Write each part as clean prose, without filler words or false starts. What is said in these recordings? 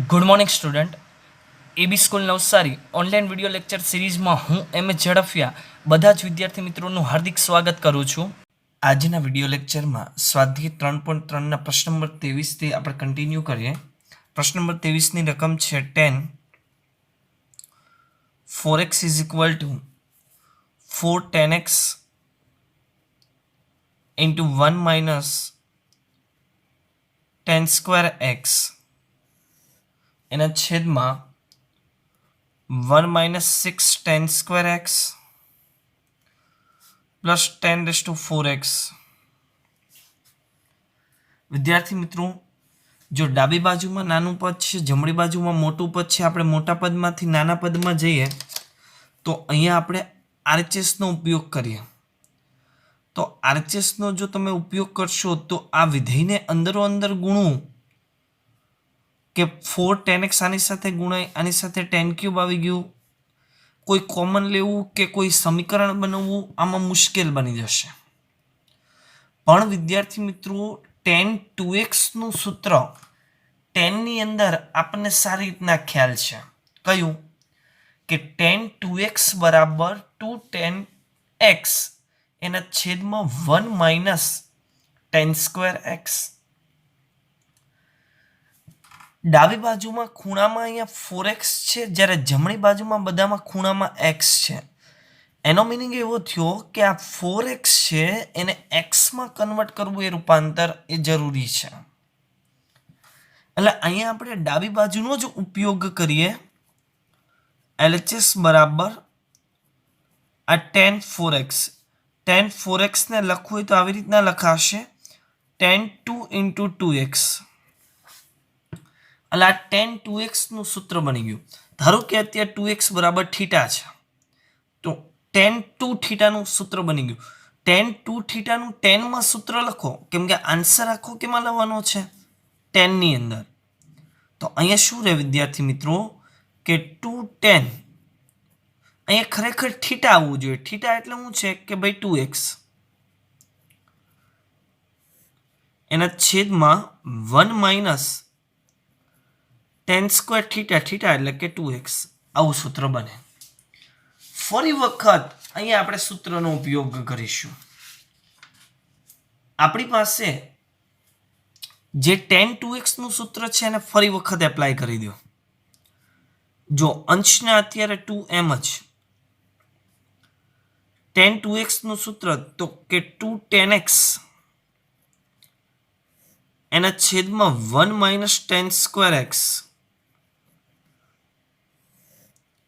Good morning student. A B school Navsari online video lecture સિરીઝમાં હું એમ એ ઝડફિયા બધા જ વિદ્યાર્થી મિત્રોનું હાર્દિક સ્વાગત કરું છું. આજના વિડીયો લેક્ચરમાં સ્વાધ્યાય 3.3ના પ્રશ્ન નંબર 23થી આપણે કન્ટિન્યુ કરીએ. પ્રશ્ન નંબર 23ની રકમ છે 10. 4x is equal to 4 10x into 1 minus 10 square x એના છેદમાં 1 minus 6 10 square x plus 10⁴x. વિદ્યાર્થી મિત્રો, જો ડાબી બાજુમાં નાનું પદ છે, જમણી બાજુમાં મોટું પદ છે, આપણે મોટા પદમાંથી નાના પદમાં જઈએ તો અહીંયા આપણે આરએચએસનો ઉપયોગ કરીએ. તો આરએચએસનો જો તમે ઉપયોગ કરશો તો આ વિધેયને અંદરો અંદર ગુણવું કે 4 10x આની સાથે ગુણાય, આની સાથે 10³ આવી ગયું, કોઈ કોમન લેવું કે કોઈ સમીકરણ બનાવવું આમાં મુશ્કેલ બની જશે. પણ વિદ્યાર્થી મિત્રો, 10 2x નું સૂત્ર 10ની અંદર આપણને સારી રીતના ખ્યાલ છે. કયું? કે 10 2x બરાબર 2 10x એના છેદમાં 1 માઇનસ 10 સ્ક્વેર એક્સ. ડાબી બાજુમાં ખૂણામાં અહીંયા 4x છે, જ્યારે જમણી બાજુમાં બધામાં ખૂણામાં x છે. એનો મિનિંગ એવો થયો કે આ 4x છે એને xમાં કન્વર્ટ કરવું, એ રૂપાંતર એ જરૂરી છે. એટલે અહીંયા આપણે ડાબી બાજુનો જ ઉપયોગ કરીએ. LHS બરાબર આ 10 4x. 10 4x ને લખવું હોય તો આવી રીતના લખાશે 10 2 ઇન્ટુ 2x. એટલે આ 10 2x નું સૂત્ર બની ગયું. ધારો કે અત્યારે 2x બરાબર થીટા છે, તો 10 2 થીટાનું સૂત્ર બની ગયું. 10 2 થીટાનું 10માં સૂત્ર લખો, કેમ કે આન્સર આખો કેમાં લેવાનો છે? 10ની અંદર. તો અહીંયા શું રહે વિદ્યાર્થી મિત્રો કે 2 10. અહીંયા ખરેખર થીટા આવવું જોઈએ. થીટા એટલે શું છે કે ભાઈ 2x એના છેદમાં 1 માઇનસ 10 સ્ક્વેર થીટા. થીટા એટલે કે 2x. આવું સૂત્ર બને. ફરી વખત અહીંયા આપણે સૂત્રનો ઉપયોગ કરીશું. આપણી પાસે જે 10 2x નું સૂત્ર છે એને ફરી વખત એપ્લાય કરી દો. જો અંશના અત્યારે 2m જ, 10 2x નું સૂત્ર તો કે 2 10x એના છેદમાં 1 માઇનસ 10 સ્ક્વેર એક્સ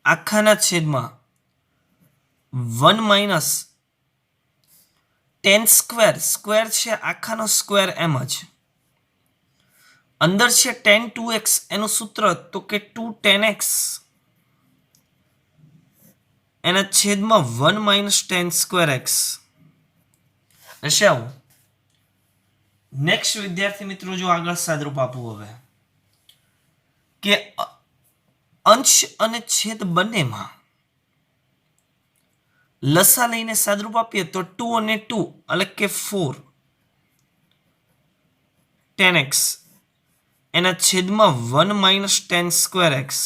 આખાના છેદમાં 1 માઇનસ 10 સ્ક્વેર. સ્ક્વેર છે આખાનો સ્ક્વેર એમ જ. અંદર છે 10 2x એનું સૂત્ર તો કે 2 10x એના છેદમાં 1 માઇનસ 10 સ્ક્વેર એક્સ હશે. આવું નેક્સ્ટ વિદ્યાર્થી મિત્રો, જો આગળ સાદરૂપ આપવું હવે કે અંશ અને છેદ બંનેમાં લસા લઈને સાદરૂપ આપીએ તો 2 અને 2 એટલે કે 4 10x એના છેદમાં 1 માઇનસ 10 સ્ક્વેર એક્સ.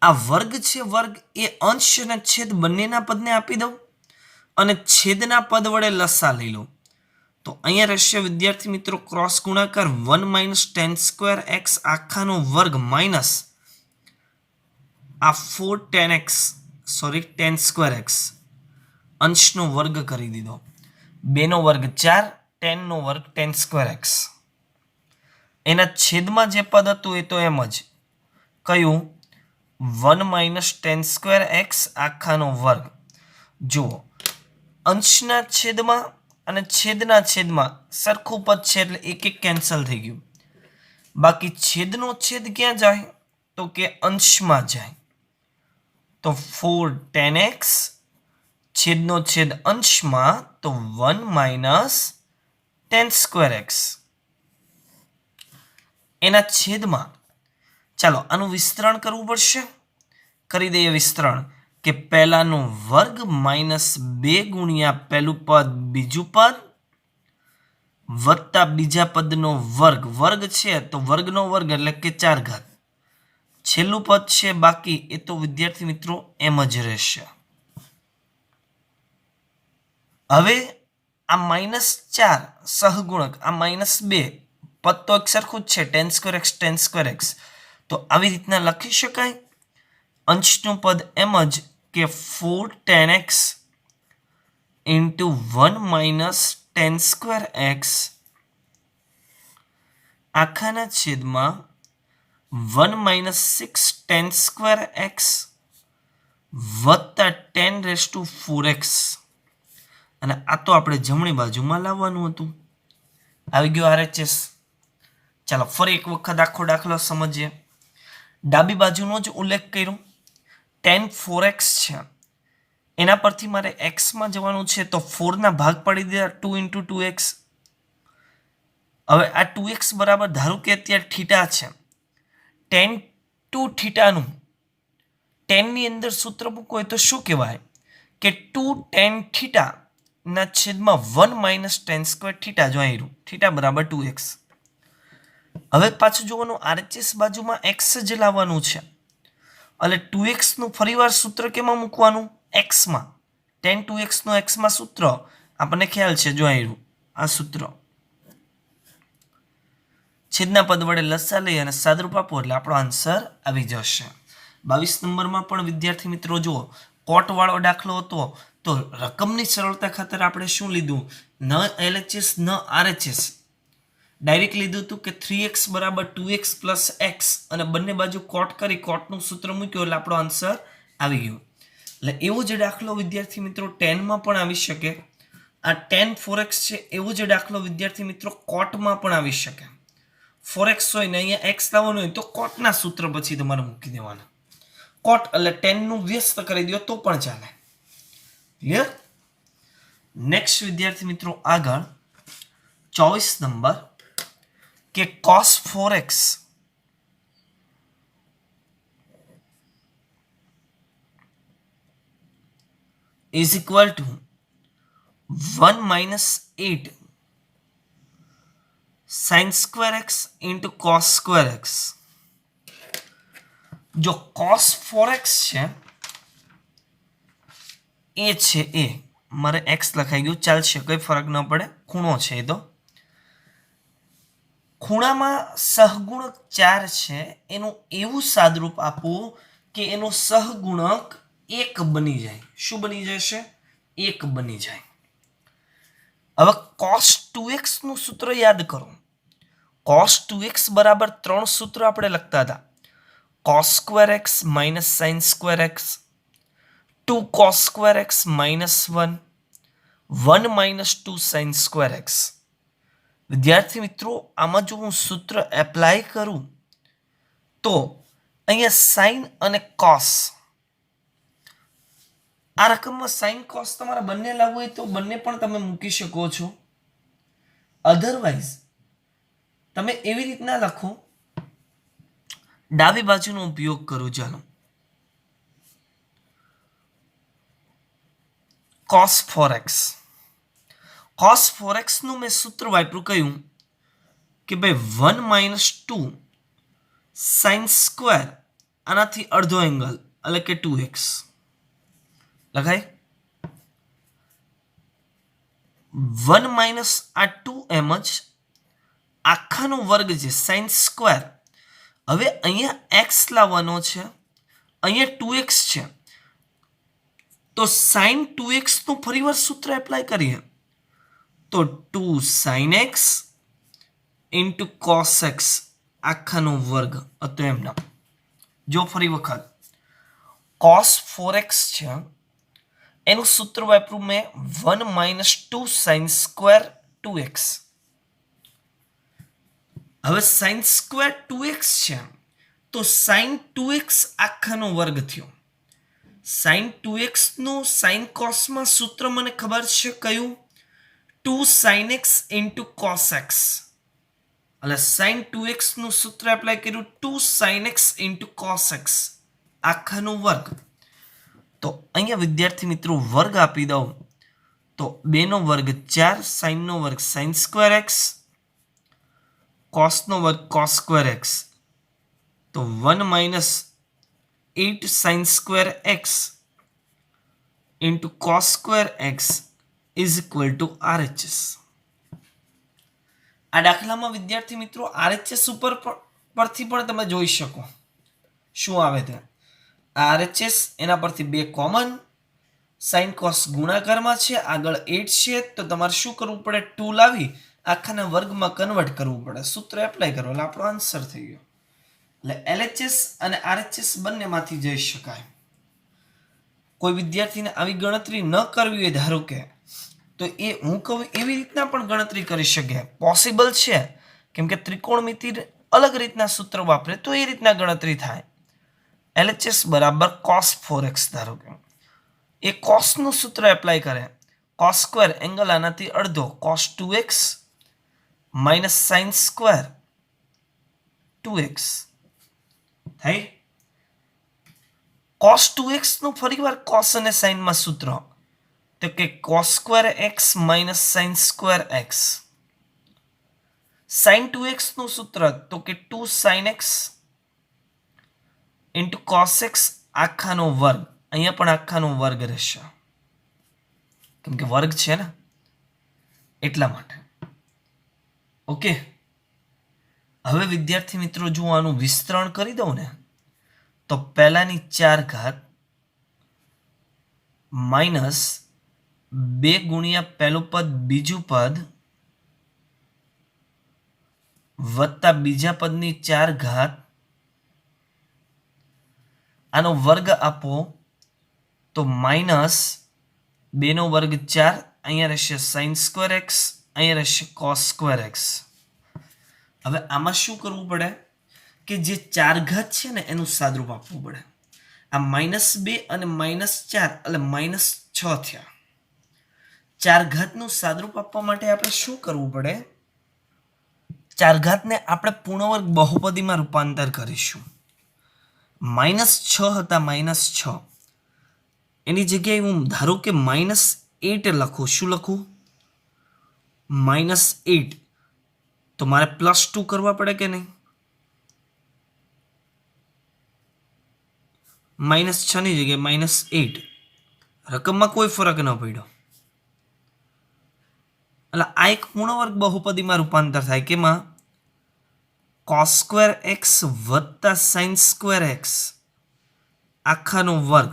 આ વર્ગ છે, વર્ગ એ અંશ અને છેદ બંનેના પદને આપી દઉં અને છેદના પદ વડે લસા લઈ લો. તો અહીંયા રહેશે વિદ્યાર્થી મિત્રો ક્રોસ ગુણાકાર 1 માઇનસ 10 સ્ક્વેર એક્સ આખાનો વર્ગ માઇનસ આ 4 10x સોરી 10 સ્ક્વેર એક્સ અંશનો વર્ગ કરી દીધો. 2નો વર્ગ 4, 10નો વર્ગ 10 સ્ક્વેર એક્સ. એના છેદમાં જે પદ હતું એ તો એમ જ. કયું? 1 માઇનસ 10 સ્ક્વેર એક્સ આખાનો વર્ગ. જુઓ, અંશના છેદમાં અને છેદના છેદમાં સરખું પદ છે એટલે એક એક કેન્સલ થઈ ગયું. બાકી છેદનો છેદ ક્યાં જાય? તો કે અંશમાં જાય. તો 4 10x છેદનો છેદ અંશમાં તો 1 માઇનસ 10 સ્ક્વેર એક્સ એના છેદમાં. ચાલો આનું વિસ્તરણ કરવું પડશે. કરી દઈએ વિસ્તરણ કે પહેલાનો વર્ગ માઇનસ 2 ગુણ્યા પહેલું પદ બીજું પદ વત્તા બીજા પદનો વર્ગ, વર્ગ છે તો વર્ગનો વર્ગ એટલે કે 4 ઘાત, છેલ્લું પદ છે બાકી એ તો વિદ્યાર્થી મિત્રો એમ જ રહેશે. હવે આ -4 સહગુણક, આ -2 પદ તો એક સરખું જ છે, tan square x tan square x, તો આવી રીતના લખી શકાય. અંશનું પદ એમ જ કે 4 tan x into 1 minus tan square x આખાના છેદમાં 1 minus 6 tan સ્ક્વેર એક્સ વત્તા 10⁴x. અને આ તો આપણે જમણી બાજુમાં લાવવાનું હતું. આવી ગયો RHS. ચાલો ફરી એક વખત આખો દાખલો સમજીએ. ડાબી બાજુનો જ ઉલ્લેખ કર્યો, tan 4x છે, એના પરથી મારે એક્સમાં જવાનું છે તો 4ના ભાગ પાડી દીધા 2 into 2x. હવે આ 2x બરાબર ધારો કે અત્યારે થીટા છે, tan 2 થીટાનું ટેનની અંદર સૂત્ર મૂકવું હોય તો શું કહેવાય કે 2 tan થીટા ના છેદમાં 1 minus tan સ્ક્વેર થીટા. જો આવ્યું થીટા બરાબર 2x. હવે પાછું જોવાનું RHS બાજુમાં x જ લાવવાનું છે, એટલે 2x નું ફરીવાર સૂત્ર કેમાં મૂકવાનું? x માં. tan 2x નું x માં સૂત્ર આપણને ખ્યાલ છે, જો આવ્યું આ સૂત્ર. છેદના પદ વડે લસા લઈ અને સાદરૂપ આપો એટલે આપણો આન્સર આવી જશે. 22 નંબરમાં પણ વિદ્યાર્થી મિત્રો જુઓ, કોટ વાળો દાખલો હતો તો રકમની સરળતા ખાતર આપણે શું લીધું? ન LHS ન RHS, ડાયરેક્ટ લીધું હતું કે 3x બરાબર 2x પ્લસ x અને બંને બાજુ કોટ કરી કોટનું સૂત્ર મૂક્યું એટલે આપણો આન્સર આવી ગયો. એટલે એવો જ દાખલો વિદ્યાર્થી મિત્રો 10માં પણ આવી શકે. આ tan 4x છે એવો જ દાખલો વિદ્યાર્થી મિત્રો કોટમાં પણ આવી શકે. 4x હોય ને અહીંયા x લાવવાનું હોય તો કોટના સૂત્ર પછી તમારે મૂકી દેવાના. કોટ એટલે 10 નું વ્યસ્ત કરી દો તો પણ ચાલે. ક્લિયર? નેક્સ્ટ વિદ્યાર્થી મિત્રો આગળ 24 નંબર કે cos 4x is equal to 1 minus 8 sin square x into cos square x. જો cos 4x છે એ છે એ, મારે x લખાઈ ગયું, ચાલશે, કોઈ ફરક ન પડે, ખૂણો છે એ તો. ખૂણામાં સહગુણક 4 છે, એનું એવું સાદરૂપ આપવું કે એનો સહગુણક 1 બની જાય. શું બની જશે? 1 બની જાય. હવે cos 2x નું સૂત્ર યાદ કરો. cos 2x બરાબર 3 સૂત્ર આપણે લખતા હતા. cos square x minus sin square x, 2 cos square x minus 1, 1 minus 2 sin square x. વિદ્યાર્થી મિત્રો આમાં જો હું સૂત્ર એપ્લાય કરું તો અહીંયા sin અને cos, આ રકમમાં sin cos તમારે બંને લાવવું હોય તો બંને પણ તમે મૂકી શકો છો. અધરવાઇઝ તમે એવી રીતના લખો, ડાબી બાજુનો ઉપયોગ કરો. ચાલો, cos 4x. cos 4x નું મેં સૂત્ર વાપર્યું, કયું કે ભાઈ 1 minus 2 sin સ્ક્વેર, આનાથી અડધો એંગલ એટલે કે 2x લખાય. 1 minus આ 2 એમ જ આખાનો વર્ગ છે sin સ્ક્વેર. હવે અહીંયા x લાવવાનો છે, અહીંયા 2x છે, તો sin 2x નું ફરીવાર સૂત્ર એપ્લાય કરીએ તો 2 sin x into cos x આખાનો વર્ગ હતો એમના. જો ફરી વખત cos 4x છે એનું સૂત્ર વાપરું મેં 1 minus 2 sin સ્ક્વેર 2x. હવે sin સ્ક્વેર 2x છે તો sin 2x આખાનો વર્ગ થયો. sin 2x નું sin cos માં સૂત્ર મને ખબર છે કયું? 2 sin x into cos x. એટલે sin 2x નું સૂત્ર એપ્લાય કર્યું 2 sin x into cos x આખાનો વર્ગ. તો અહીંયા વિદ્યાર્થી મિત્રો વર્ગ આપી દઉં તો 2 નો વર્ગ 4, સાઇનનો વર્ગ સાઇન સ્ક્વેર એક્સ, કોસનો વર્ગ કોસ સ્ક્વેર એક્સ. તો 1 minus 8 sine square x into cos square x is equal to RHS. આ દાખલામાં વિદ્યાર્થી મિત્રો RHS ઉપર પરથી પણ તમે જોઈ શકો શું આવે છે. RHS એના પરથી 2 કોમન, સાઇન કોસ ગુણાકારમાં છે, આગળ 8 છે, તો તમારે શું કરવું પડે? 2 લાવી આખાના વર્ગમાં કન્વર્ટ કરવું પડે. સૂત્ર એપ્લાય કરો એટલે આપણો આન્સર થઈ ગયો. એટલે LHS અને RHS બંનેમાંથી જઈ શકાય. કોઈ વિદ્યાર્થીને આવી ગણતરી ન કરવી હોય ધારો કે, તો એ હું કહું એવી રીતના પણ ગણતરી કરી શકે. પોસિબલ છે, કેમ કે ત્રિકોણમિતિ અલગ રીતના સૂત્ર વાપરે તો એ રીતના ગણતરી થાય. LHS બરાબર cos 4x ધારો કે એ કોસનું સૂત્ર એપ્લાય કરે. કોસ સ્ક્વેર એંગલ આનાથી અડધો, cos 2x minus sine square 2x થાય. cos 2x નું ફરીવાર cos અને sin માં સૂત્ર, તો કે cos square x minus sin square x. sin 2x નું સૂત્ર, તો કે 2 sin x into cos x આખાનો વર્ગ. અહીંયા પણ આખાનો વર્ગ રહેશે કેમ કે વર્ગ છે ને એટલા માટે. ઓકે, હવે વિદ્યાર્થી મિત્રો જો આનું વિસ્તરણ કરી દઉં ને, તો પહેલાની 4 ઘાત માઇનસ 2 ગુણ્યા પહેલું પદ બીજું પદ વત્તા બીજા પદની 4 ઘાત, આનો વર્ગ આપો તો માઇનસ 2 નો વર્ગ 4, અહીંયા રહેશે સાઇન સ્ક્વેર એક્સ, અહીંયા રહેશે કોસ સ્ક્વેર એક્સ. હવે આમાં શું કરવું પડે કે જે 4 ઘાત છે ને એનું સાદરૂપ આપવું પડે. આ -2 અને -4 એટલે -6 થયા. 4 ઘાતનું સાદરૂપ આપવા માટે આપણે શું કરવું પડે? 4 ઘાતને આપણે પૂર્ણવર્ગ બહુપદીમાં રૂપાંતર કરીશું. -6 હતા, -6 એની જગ્યાએ હું ધારો કે -8 લખું. શું લખું? -8. તો મારે +2 કરવા પડે કે નહીં? -6 ની જગ્યાએ -8. રકમમાં કોઈ ફરક ન પડ્યો. એટલે આ એક પૂર્ણવર્ગ બહુપદીમાં રૂપાંતર થાય. કેમાં? cos સ્ક્વેર એક્સ વત્તા સાઇન સ્ક્વેર એક્સ આખાનો વર્ગ.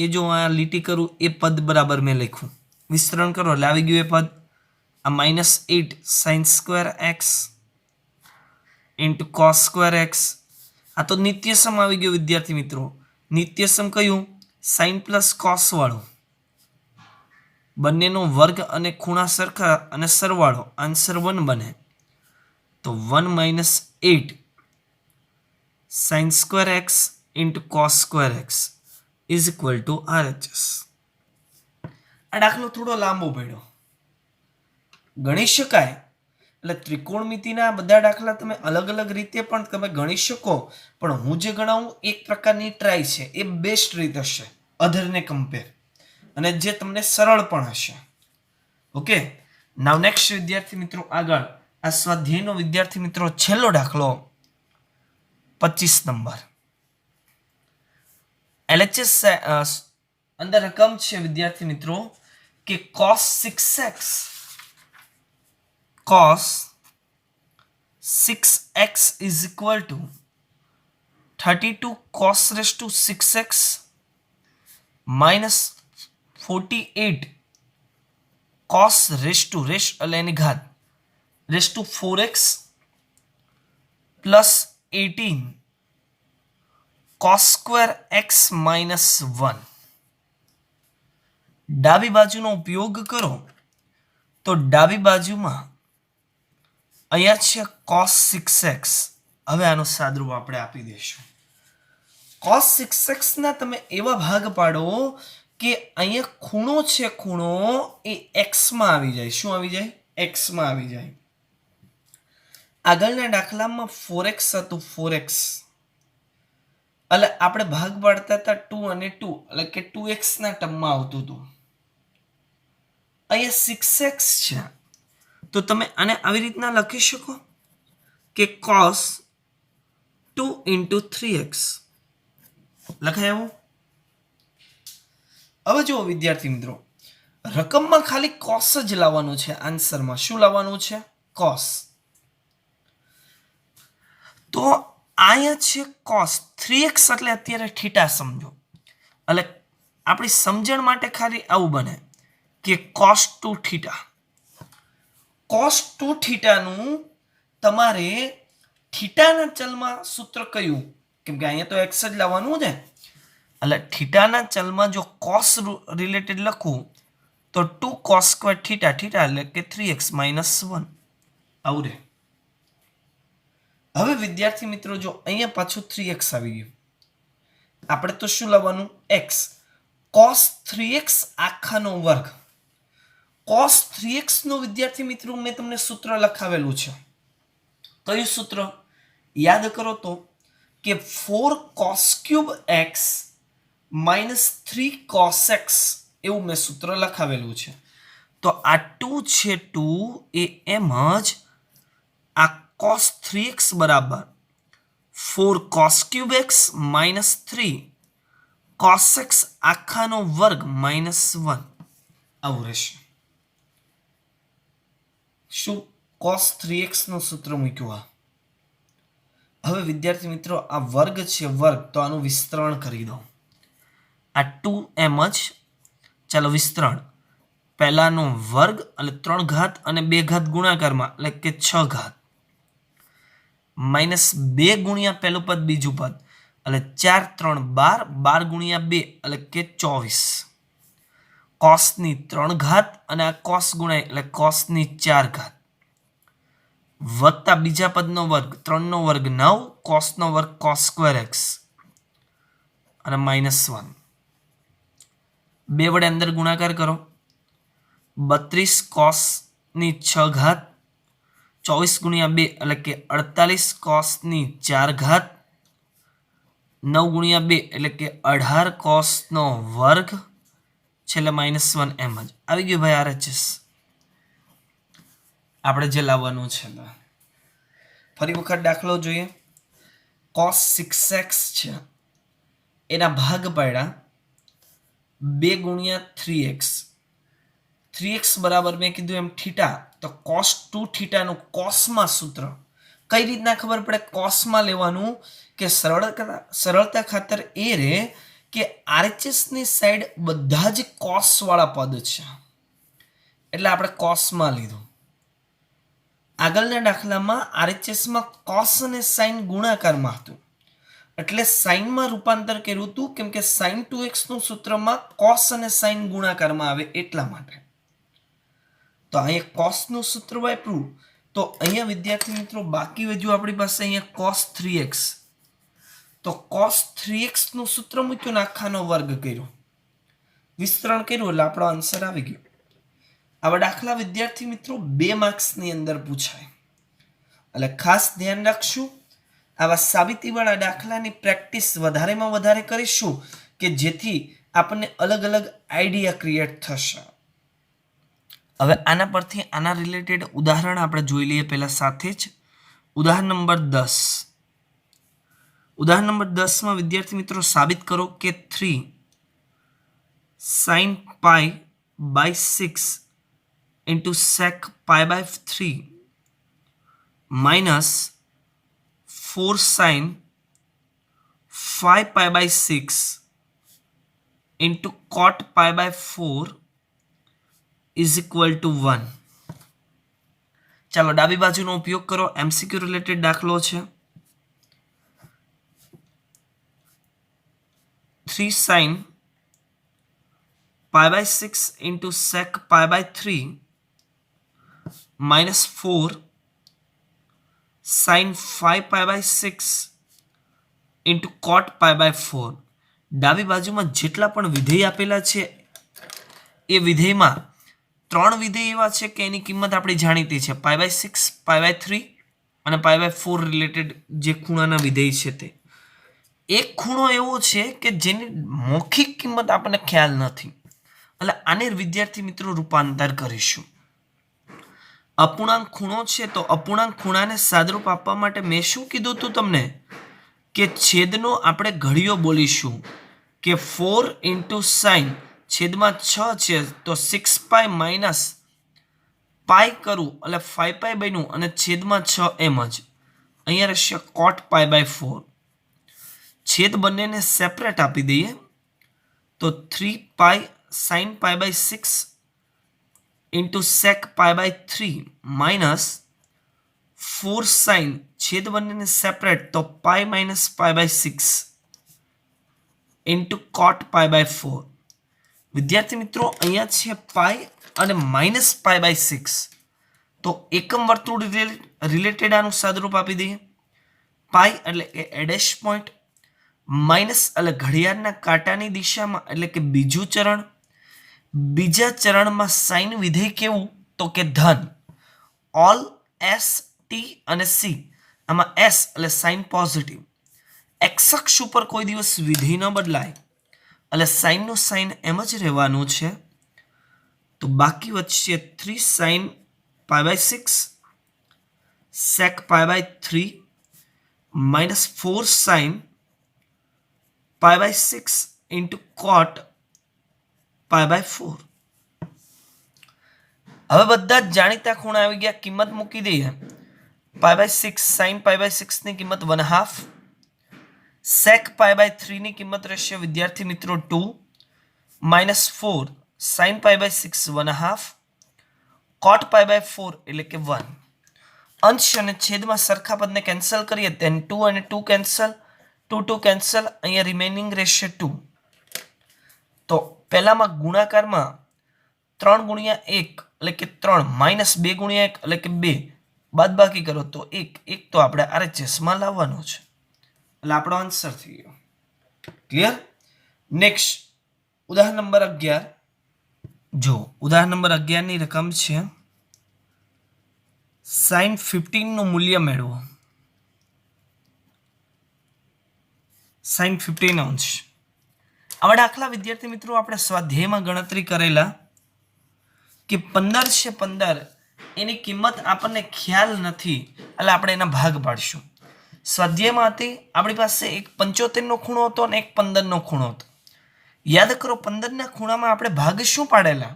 એ જો આ લીટી કરું એ પદ બરાબર મેં લખ્યું. વિસ્તરણ કરો એટલે આવી ગયું એ પદ. આ -8 sine square x into cos square x. આ તો નિત્યસમ આવી ગયો વિદ્યાર્થી મિત્રો. નિત્યસમ કયું? સાઇન પ્લસ કોસ વાળું. બંનેનો વર્ગ અને ખૂણા સરખા અને સરવાળો આન્સર 1 બને. તો 1 - 8 sine square x into cos square x is equal to RHS. આ દાખલો થોડો લાંબો પડ્યો, ગણી શકાય. એટલે ત્રિકોણમિતિના બધા દાખલા તમે અલગ અલગ રીતે પણ તમે ગણી શકો, પણ હું જે ગણાવું એક પ્રકારની ટ્રાય છે. એ બેસ્ટ રીત હશે અધરને કમ્પેર, અને જે તમને સરળ પણ હશે. ઓકે, નાવ નેક્સ્ટ વિદ્યાર્થી મિત્રો આગળ આ સ્વાધ્યાયનો વિદ્યાર્થી મિત્રો છેલ્લો દાખલો 25 નંબર. LHS અંદર રકમ છે વિદ્યાર્થી મિત્રો કે cos 6x is equal to 32 cos raised to 6x minus 48 cos raised to એટલે એની ઘાત raised to 4x plus 18 cos square x minus 1. ડાબી બાજુનો ઉપયોગ કરો તો ડાબી બાજુમાં અહીંયા છે cos 6x. હવે આનો સાદરૂપ આપણે આપી દઈશું. cos 6x ના તમે એવા ભાગ પાડો કે અહીંયા ખૂણો છે, ખૂણો એ x માં આવી જાય. શું આવી જાય? x માં આવી જાય. આગળના દાખલામાં 4x હતું, 4x એટલે આપણે ભાગ પાડતા હતા 2 અને 2 એટલે કે 2x ના ટર્મમાં આવતું હતું. અહીંયા 6x છે તો તમે આને આવી રીતના લખી શકો કે cos 2 × 3x લખાય એવું. હવે જુઓ વિદ્યાર્થી મિત્રો, રકમમાં ખાલી cos જ લાવવાનું છે. આન્સરમાં શું લાવવાનું છે? cos. તો અહીંયા છે cos 3x એટલે અત્યારે થીટા સમજો, એટલે આપણી સમજણ માટે ખાલી આવું બને કે cos 2 થીટા. cos 2 થીટાનું તમારે થીટાના ચલમાં સૂત્ર કયું? કેમ કે અહીંયા તો x જ લાવવાનું છે, એટલે થીટાના ચલમાં જો cos રિલેટેડ લખું તો 2 cos સ્ક્વેર થીટા, થીટા એટલે કે 3x - 1 આવું રહે. હવે વિદ્યાર્થી મિત્રો જો અહીંયા પાછું 3x આવી ગયું, આપણે તો શું લાવવાનું? x. cos 3x આખાનો વર્ગ. cos 3x નો વિદ્યાર્થી મિત્રો મેં તમને સૂત્ર લખાવેલું છે. કયું સૂત્ર? યાદ કરો તો કે 4 cos cube x - 3 cos x એવું મેં સૂત્ર લખાવેલું છે. તો આ 2 છે 2 એ એમ જ આ cos 3x બરાબર 4 cos cube x - 3 cos x આખાનો વર્ગ -1 આવું રહેશે. શું? cos 3x નું સૂત્ર મૂક્યું. હવે વિદ્યાર્થી મિત્રો આ વર્ગ છે વર્ગ, તો આનું વિસ્તરણ કરી દો. આ 2 એમ જ, ચાલો વિસ્તરણ. પહેલાનો વર્ગ એટલે 3 ઘાત અને 2 ઘાત ગુણાકારમાં એટલે કે 6 ઘાત -2 ગુણ્યા પહેલું પદ બીજું પદ એટલે 4 3 12, 12 ગુણ્યા 2 એટલે કે 24. કોસની 3 ઘાત અને આ કોસ ગુણાય એટલે કોસની 4 ઘાત વત્તા બીજા પદનો વર્ગ 3 નો વર્ગ 9, કોસનો વર્ગ cos સ્ક્વેર x અને -1. 2 વડે અંદર ગુણાકાર કરો, 32 કોસની 6 ઘાત 24 ગુણ્યા 2 એટલે કે 48 કોસની 4 ઘાત 9 ગુણ્યા 2 એટલે કે 18 કોસનો વર્ગ છેલ્લે -1 એમ જ આવી ગયું ભાઈ RHS આપણે જે લાવવાનું છે. ફરી વખત દાખલો જોઈએ. cos 6x છે એના ભાગ પાડ્યા 2 ગુણ્યા 3x. 3x બરાબર મેં કીધું એમ થીટા, તો cos 2 થીટાનું કોસમાં સૂત્ર કઈ રીતના ખબર પડે? કોસમાં લેવાનું કે સરળતા ખાતર એ રે કે RHS ની સાઈડ બધા જ cos વાળા પદ છે એટલે આપણે કોસમાં લીધું. આગળના દાખલામાં RHS માં cos અને sin ગુણાકારમાં હતું એટલે સાઇનમાં રૂપાંતર કર્યું હતું, કેમ કે sin 2x નું સૂત્રમાં cos અને sin ગુણાકારમાં આવે એટલા માટે. તો અહીંયા cos નું સૂત્ર વાપર્યું, તો અહીંયા વિદ્યાર્થી મિત્રો બાકી વધ્યું આપણી પાસે અહીંયા cos 3x. તો cos 3x નું સૂત્ર મૂક્યું ને આખાનો વર્ગ કર્યો, વિસ્તરણ કર્યું એટલે આપણો આન્સર આવી ગયો. આવા દાખલા વિદ્યાર્થી મિત્રો 2 માર્ક્સની અંદર પૂછાય એટલે ખાસ ધ્યાન રાખશું. આવા સાબિતીવાળા દાખલાની પ્રેક્ટિસ વધારેમાં વધારે કરીશું કે જેથી આપણને અલગ અલગ આઈડિયા ક્રિએટ થશે. હવે આના પરથી આના રિલેટેડ ઉદાહરણ આપણે જોઈ લઈએ પહેલા સાથે જ. ઉદાહરણ નંબર 10. ઉદાહરણ નંબર 10 માં વિદ્યાર્થી મિત્રો સાબિત કરો કે 3 sin π/6 into sec π/3 minus 4 sin 5π/6 into cot π/4 is equal to 1. ચાલો ડાબી બાજુનો ઉપયોગ કરો. MCQ રિલેટેડ દાખલો છે. 3 sin π/6 into sec π/3 minus 4 sin 5π/6 into cot π/4. ડાબી બાજુમાં જેટલા પણ વિધેય આપેલા છે એ વિધેયમાં 3 વિધેય એવા છે કે એની કિંમત આપણી જાણીતી છે, π/6, π/3 અને π/4 રિલેટેડ જે ખૂણાના વિધેય છે તે. એક ખૂણો એવો છે કે જેની મૌખિક કિંમત આપણને ખ્યાલ નથી, એટલે આને વિદ્યાર્થી મિત્રો રૂપાંતર કરીશું. અપૂર્ણાંક ખૂણો છે તો અપૂર્ણાંક ખૂણાને સાદરૂપ આપવા માટે મેં શું કીધું હતું તમને કે છેદનો આપણે ઘડિયો બોલીશું કે 4 ઇન્ટુ સાઇન છેદમાં 6 છે તો 6 પાઈ માઇનસ પાઈ કરું એટલે 5 પાઈ બન્યું અને છેદમાં 6 એમ જ અહીંયા રહેશે cot પાઈ બાય 4. છેદ બંનેને સેપરેટ આપી દઈએ તો 3 pi sine pi by 6 into sec pi by 3 minus 4 sine छेद बने ने सेपरेट तो pi minus pi by 6 into cot pi by 4. विद्यार्थी मित्रों अहींया छे पाई अने माइनस पाई बाय 6 तो एकम वर्तुळ रिलेटेड आनु सादरूप आपी दઈએ. पाई એટલે કે એડેશ પોઈન્ટ, માઇનસ એટલે ઘડિયાળના કાંટાની દિશામાં એટલે કે બીજું ચરણ, બીજા ચરણમાં સાઇન વિધેય કેવું તો કે ધન. ઓલ એસ ટી અને સી આમાં એસ એટલે સાઇન પોઝિટિવ. એક્સ અક્ષ ઉપર કોઈ દિવસ વિધેય ન બદલાય એટલે સાઇનનું સાઇન એમ જ રહેવાનું છે. તો બાકી વચ્ચે 3 sine pi by 6 sec pi by 3 minus 4 sine pi by 6 into cot pi by 4. હવે બધા જ જાણીતા ખૂણા આવી ગયા. કિંમત મૂકી દઈએ. Pi by 6 sine pi by 6 ની કિંમત 1/2, સેક પાઈ બાય 3 ની કિંમત રહેશે વિદ્યાર્થી મિત્રો 2 minus 4 sine pi by 6 1/2 cot pi by 4 એટલે કે 1. અંશ અને છેદમાં સરખા પદને કેન્સલ કરીએ then 2 અને 2 કેન્સલ, 2 2 કેન્સલ, અહીંયા રિમેનિંગ રહેશે 2. તો પહેલામાં ગુણાકારમાં 3 ગુણ્યા 1 એટલે કે 3 માઇનસ 2 ગુણ્યા 1 એટલે કે 2 બાદબાકી કરો તો 1 1 તો આપણે આરએચએસમાં લાવવાનો છે એટલે આપણો આન્સર થઈ ગયો. ક્લિયર? નેક્સ્ટ ઉદાહરણ નંબર 11. જો ઉદાહરણ નંબર 11 ની રકમ છે sin 15 નું મૂલ્ય મેળવો. sin 15 અંશ. આવા દાખલા વિદ્યાર્થી મિત્રો આપણે સ્વાધ્યાયમાં ગણતરી કરેલા કે 15 છે 15 એની કિંમત આપણને ખ્યાલ નથી એટલે આપણે એના ભાગ પાડશું. સ્વાધ્યાયમાં હતી આપણી પાસે એક 75 નો ખૂણો હતો અને એક 15 નો ખૂણો હતો. યાદ કરો 15 ના ખૂણામાં આપણે ભાગ શું પાડેલા?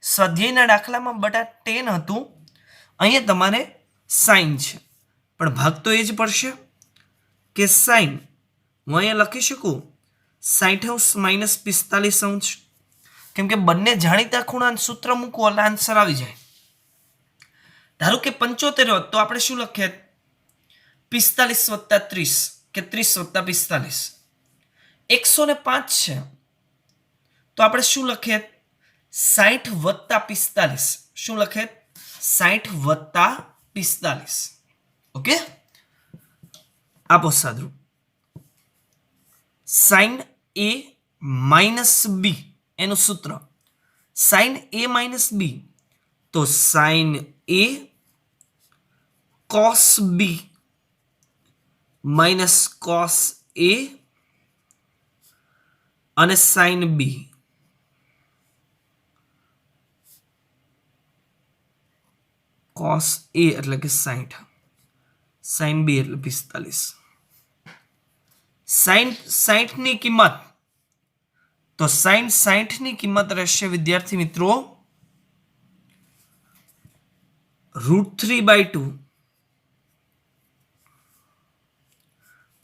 સ્વાધ્યાયના દાખલામાં બટા 10 હતું, અહીંયા તમારે સાઇન છે પણ ભાગ તો એ જ પડશે કે સાઇન. હું અહીંયા લખી શકું 60 અંશ માઇનસ 45 અંશ, કેમ કે બંને જાણીતા ખૂણાનું સૂત્ર મૂકવું એટલે આન્સર આવી જાય. ધારો કે 75 હોત તો આપણે શું લખીએ 45 વત્તા 30 કે 30 વત્તા 45. 105 છે તો આપણે શું લખીએ 60 વત્તા 45. શું લખીએ 60 વત્તા 45. ઓકે, આપો સાદરૂપ. સાઇન એ માઇનસ બી એનું સૂત્ર સાઇન એ માઇનસ બી તો sine A cos B minus cos A અને સાઇન બી. કોસ એ એટલે કે 60, સાઇન બી એટલે 45. સાઇન 60 ની કિંમત તો સાઇન 60 ની કિંમત રહેશે વિદ્યાર્થી મિત્રો √3/2.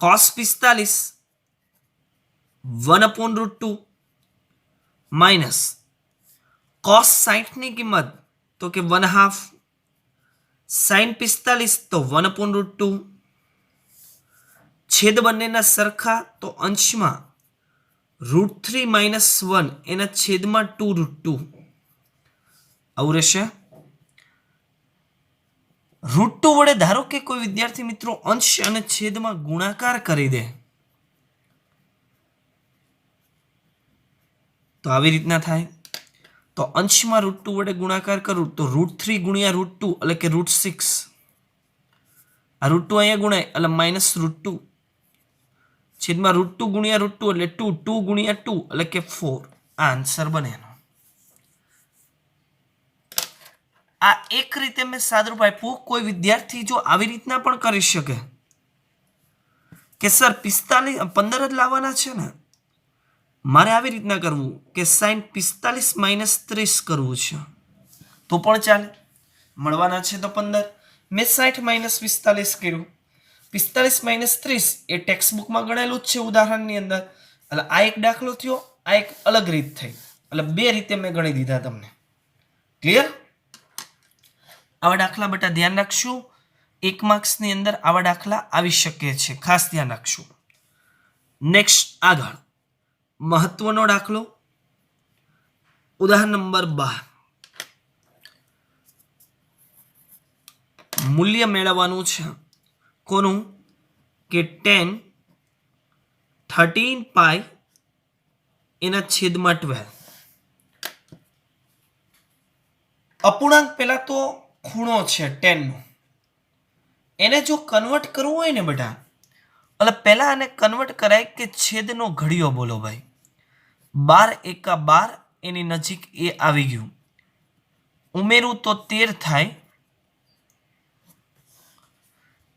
cos 45 1/√2 માઇનસ cos 60 ની કિંમત તો કે 1/2, સાઇન 45 તો 1/√2. છેદ બંનેના સરખા તો અંશમાં √3 - 1 એના છેદમાં 2√2 આવું રહેશે. √2 વડે ધારો કે કોઈ વિદ્યાર્થી મિત્રો અંશ અને છેદમાં ગુણાકાર કરી દે તો આવી રીતના થાય. તો અંશમાં √2 વડે ગુણાકાર કરું તો √3 ગુણ્યા √2 એટલે કે √6. આ √2 અહીંયા ગુણાય એટલે -√2. છેદમાં √2 ગુણ્યા √2 એટલે 2 2 ગુણ્યા 2 એટલે કે 4. આ આન્સર બને એનો. આ એક રીતે મેં સાદરૂપ આપ્યું. કોઈ વિદ્યાર્થી જો આવી રીતના પણ કરી શકે કે સર 15 જ લાવવાના છે ને, મારે આવી રીતના કરવું કે sin 45 - 30 કરવું છે તો પણ ચાલે. મળવાના છે તો 15. મેં 60 - 45 કર્યું. 45 - 30 એ ટેક્સ્ટ બુકમાં ગણેલું જ છે ઉદાહરણની અંદર. એટલે આ એક દાખલો થયો, આ એક અલગ રીત થઈ. એટલે બે રીતે મેં ગણી દીધા તમને. ક્લિયર? આવા દાખલા બેટા ધ્યાન રાખશું. 1 માર્ક્સની અંદર આવા દાખલા આવી શકે છે, ખાસ ધ્યાન રાખશું. નેક્સ્ટ આગળ મહત્વનો દાખલો, ઉદાહરણ નંબર 12. મૂલ્ય મેળવવાનું છે કોનું? કે tan 13 પાઈ એના છેદમાં 12. અપૂર્ણાંક પહેલા તો ખૂણો છે tan નો, એને જો કન્વર્ટ કરવું હોય ને બેટા, એટલે પહેલા આને કન્વર્ટ કરાય કે છેદનો ઘડિયો. બોલો ભાઈ, 12 એકા 12 એની નજીક એ આવી ગયું. ઉમેરું તો 13 થાય.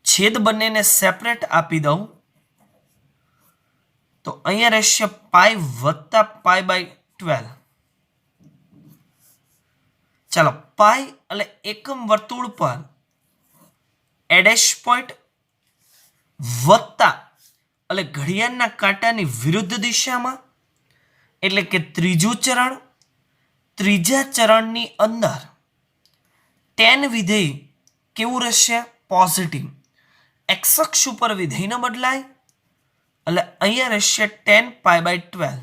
છેદ બંનેને સેપરેટ આપી દઉં તો અહીંયા રહેશે પાઈ વત્તા પાઈ બાય 12. ચાલો, પાઈ એટલે એકમ વર્તુળ પર એડેશ પોઈન્ટ વત્તા એટલે ઘડિયાળના કાંટાની વિરુદ્ધ દિશામાં, એટલે કે ત્રીજું ચરણ. ત્રીજા ચરણની અંદર tan વિધેય કેવું રહેશે? પોઝિટિવ. એક્સ અક્ષ ઉપર વિધેય ન બદલાય એટલે અહીંયા રહેશે tan પાઈ બાય 12.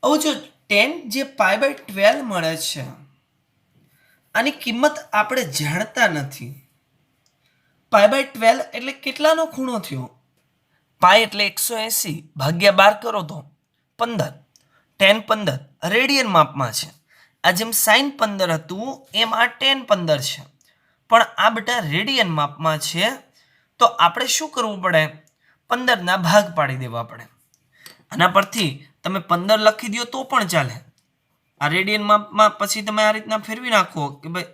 હવે જો tan જે પાઈ બાય 12 મળે છે, આની કિંમત આપણે જાણતા નથી. પાઈ બાય 12 એટલે કેટલાનો ખૂણો થયો? પાઈ એટલે 180 ભાગ્યા 12 કરો તો 15. tan 15 રેડિયન માપમાં છે. આ જેમ sin 15 હતું એમ આ tan 15 છે, પણ આ બેટા રેડિયન માપમાં છે. તો આપણે શું કરવું પડે? 15 ના ભાગ પાડી દેવા પડે. આના પરથી તમે 15 લખી દો તો પણ ચાલે. આ રેડિયન માપમાં પછી તમે આ રીતના ફેરવી નાખો કે ભાઈ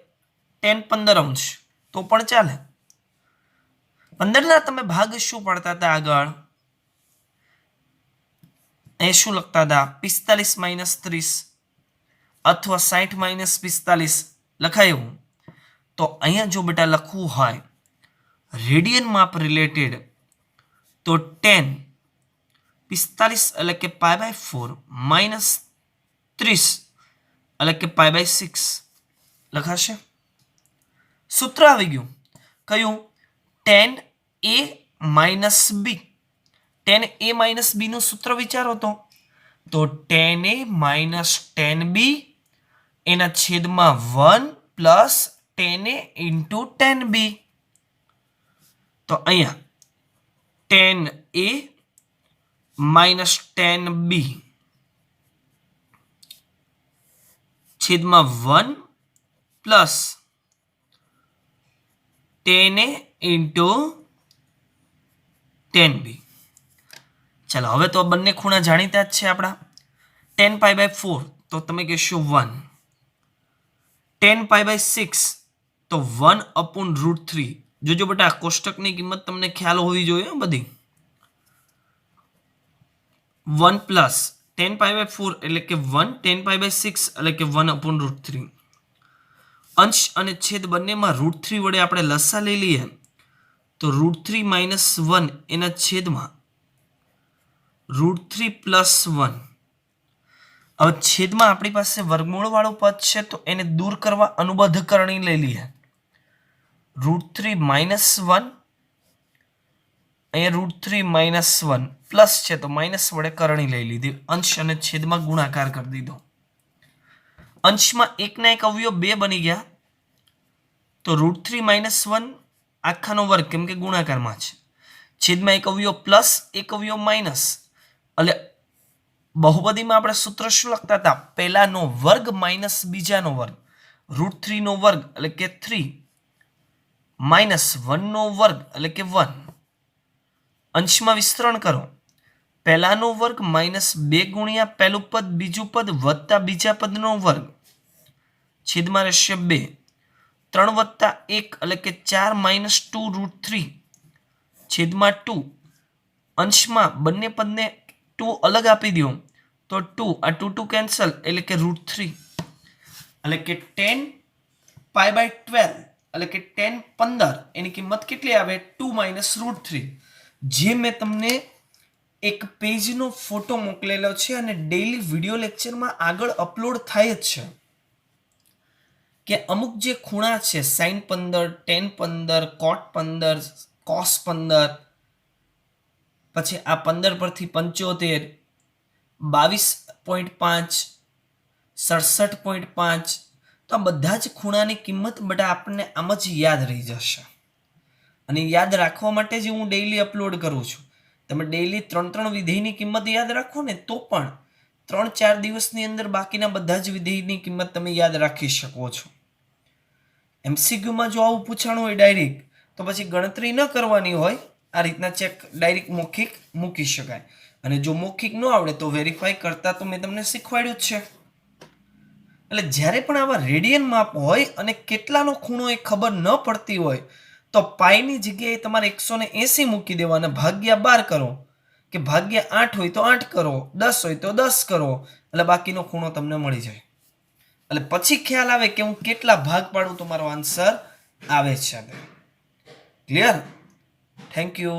tan 15 અંશ તો પણ ચાલે. 15 ના તમે ભાગ શું પડતા હતા આગળ? એ શું લખતા હતા? 45 - 30 અથવા 60 - 45 લખાય એવું. તો અહીંયા જો બેટા લખવું હોય રેડિયન માપ રિલેટેડ તો tan 45 એટલે કે પાઈ બાય 4 માઇનસ 30 એટલે કે પાઈ બાય 6 લખાશે. સૂત્ર આવી ગયું. કયું? tan a minus b. tan a minus b નું સૂત્ર વિચારો તો tan a minus tan b એના છેદમાં 1 plus tan a into tan b. તો અહીંયા tan a minus tan b છેદમાં 1 plus tan a into tan b. ચાલો, હવે તો બંને ખૂણા જાણીતા જ છે આપણા. tan પાઈ બાય 4 તો તમે કહેશો 1. tan પાઈ બાય 6 તો 1/√3. જોજો બેટા કોષ્ટકની કિંમત તમને ખ્યાલ હોવી જોઈએ બધી. 1 પ્લસ tan પાઈ બાય 4 એટલે કે 1, tan પાઈ બાય 6 એટલે કે 1/√3. અંશ અને છેદ બંનેમાં √3 વડે આપણે લસા લઈ લઈએ તો √3 - 1 એના છેદમાં √3 + 1. હવે છેદમાં આપણી પાસે વર્ગમૂળ વાળું પદ છે તો એને દૂર કરવા અનુબદ્ધ કરણી લઈ લઈએ. √3 - 1 અહીંયા √3 - 1 પ્લસ છે તો માઇનસ વડે કરણી લઈ લીધી. અંશ અને છેદમાં ગુણાકાર કરી દીધો. અંશમાં એકના એક અવયવ 2 બની ગયા તો √3 - 1 આખાનો વર્ગ કેમ કે ગુણાકારમાં છે. છેદમાં એક અવયવ પ્લસ એક અવયવ માઇનસ. એટલે બહુપદીમાં આપણે સૂત્ર શું લખતા હતા? પહેલાનો વર્ગ માઇનસ બીજાનો વર્ગ. √3 નો વર્ગ એટલે કે 3 માઇનસ 1 નો વર્ગ એટલે કે 1. અંશમાં વિસ્તરણ કરો. પહેલાનો વર્ગ માઇનસ 2 ગુણ્યા પહેલું પદ બીજું પદ વત્તા બીજા પદનો વર્ગ. છેદમાં રહેશે 2. 3 વત્તા 1 એટલે કે 4 માઇનસ 2 રૂટ 3 છેદમાં 2. અંશમાં બંને પદને 2 અલગ આપી દો તો 2 આ 2 2 કેન્સલ એટલે કે રૂટ 3 એટલે કે 10 પાઈ બાય 12 એટલે કે 10 15 એની કિંમત કેટલી આવે 2 માઇનસ રૂટ 3. જે મેં તમને એક પેજનો ફોટો મોકલેલો છે અને ડેઈલી વિડીયો લેક્ચરમાં આગળ અપલોડ થાય જ છે કે અમુક જે ખૂણા છે સાઇન 15 ટેન 15 કોટ 15 કોસ 15 પછી આ 15 પરથી 75 22.5 67.5 તો આ બધા જ ખૂણાની કિંમત બધા આપણને આમ જ યાદ રહી જશે અને યાદ રાખવા માટે જ હું ડેઈલી અપલોડ કરું છું. તમે ડેઈલી 3 વિધેયની કિંમત યાદ રાખો ને તો પણ 3-4 દિવસની અંદર બાકીના બધા જ વિધેયની કિંમત તમે યાદ રાખી શકો છો. એમસીક્યુમાં જો આવું પૂછાણું હોય ડાયરેક્ટ તો પછી ગણતરી ન કરવાની હોય, આ રીતના ચેક ડાયરેક્ટ મૌખિક મૂકી શકાય. અને જો મૌખિક ન આવડે તો વેરીફાઈ કરતા તો મેં તમને શીખવાડ્યું જ છે. એટલે જ્યારે પણ આવા રેડિયન માપ હોય અને કેટલાનો ખૂણો એ ખબર ન પડતી હોય તો પાઈની જગ્યાએ તમારે 180 મૂકી દેવાના, ભાગ્યા 12 કરો કે ભાગ્યા 8 હોય તો 8 કરો, 10 હોય તો 10 કરો, એટલે બાકીનો ખૂણો તમને મળી જાય. એટલે પછી ખ્યાલ આવે કે હું કેટલા ભાગ પાડું તો મારો આન્સર આવે છે. ક્લિયર? Thank you.